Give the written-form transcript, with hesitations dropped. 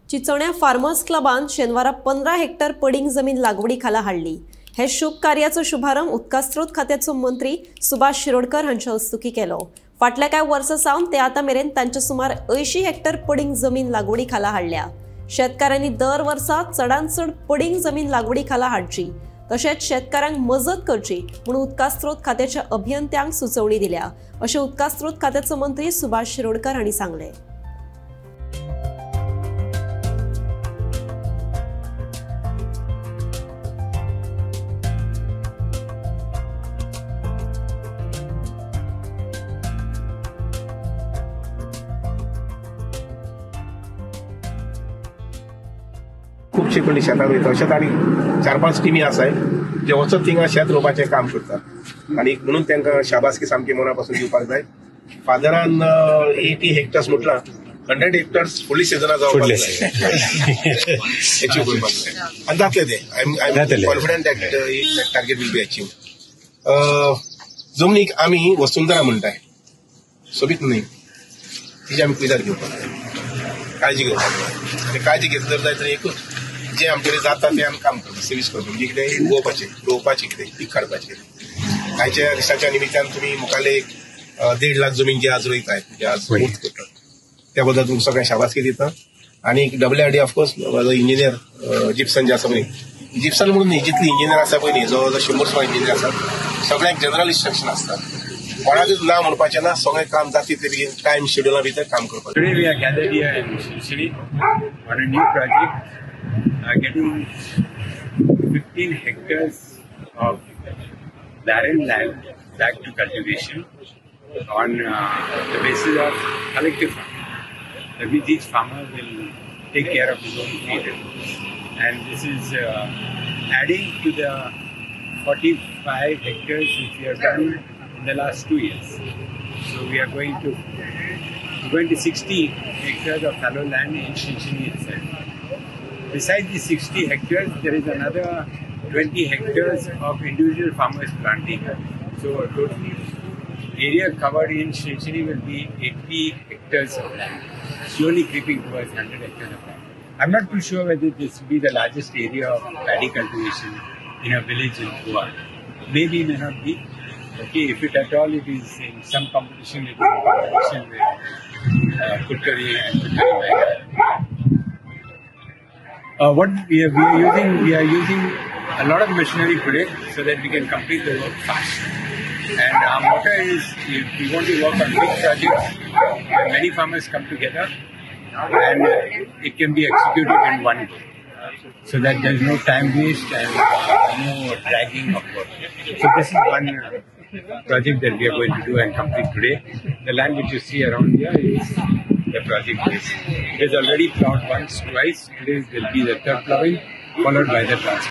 चिचोण्या farmers क्लबान शेनवारा 15 Hector पडींग जमीन लागवडीखाला हाडली। हे शुभ कार्याचो शुभारंभ उदकास्त्रोत खात्याचो मंत्री सुभाष शिरोडकर हांच्या हस्तुकी केलो। फाटल्या कांय वर्सां सावन ते आतां मेरेन तांचे सुमार 80 हेक्टर पडींग जमीन लागवडीखाला हाडल्या। शेतकारांनी दर वर्सा चडांत चड पडींग जमीन लागवडीखाला हाडची, तशेंच शेतकारांक मजत करची म्हणून उदकास्त्रोत खात्याच्या अभियंत्यांक सुचोवणी दिल्या, अशें उदकास्त्रोत खात्याचो मंत्री सुभाष शिरोडकर हांणी सांगलें। खूपशे कोणी शेतांत वयता, अशेंच आनी 4-5 टिमी आसाय जे वचत थिंगा शेत रोवपाचें काम करतात आनी म्हणून तांकां शाबासकी सामकी मना पासून दिवपाक जाय। फादरान 80 हेक्टर्स म्हटलां, 100 हेक्टर्स फुडली सिजनाक जावपाक जाय अचीव करपाक जाय आनी जातलें तें। I am confident that target will be achieve. जमनीक आमी वसुंधरा म्हणटाय, सोबीत न्हय, तिची आमी कुयदाद घेवपाक जाय, काळजी घेवपाक जाय। आनी काळजी घेतली जाय तर एकूच जे आमचे जाता ते आमी काम करता, सर्वीस करता, म्हणजे कितें उगोवपाचें, रोवपाचें, कितें पीक काडपाचें। आयच्या दिसाच्या निमित्यान तुमी मुखाल्ले 1.5 लाख जमीन जे आज रोयताय, जे आज मुक्त करतात, त्या बद्दल तुमकां सगळ्यांक शाबासकी दिता। आणि WRD ऑफकोर्स इंजिनियर जिप्सन जे आसा पळय, जिप्सन म्हणून न्ही, जितली इंजिनियर आसा पळय न्ही, जवळ 100 इंजिनियर आसात, सगळ्यांक जनरल इन्स्ट्रक्शन आसता, कोणाकच ना म्हणपाचें ना, सगळें काम जाता तितले बेगीन टायम शेड्युला भितर काम करपाचें। Today we are gathered here in Shinchini on a new project, getting 15 hectares of barren land back to cultivation on the basis of collective farming. That means each farmer will take care of his own field, and this is adding to the 45 hectares which we have done in the last 2 years. So we are going to 60 hectares of fallow land in Shinchini itself. Besides the 60 hectares, there is another 20 hectares of individual farmers planting. So total area covered in Shinchini will be 80 hectares of land, slowly creeping towards 100 hectares of land. I'm not too sure whether this will be the largest area of paddy cultivation in a village in Goa. Maybe, may not be. Okay, if it at all, it is in some competition, it is in competition with Kutkari and Kutkari Mega. What we are using a lot of machinery today so that we can complete the work fast. And our motto is, if we want to work on big projects where many farmers come together, and it can be executed in one go, so that there is no time waste and no dragging of work. So this is one project that we are going to do and complete today. The land which you see around here is the project base. It is already plowed once, twice. Today will be the third plowing, followed by the transport.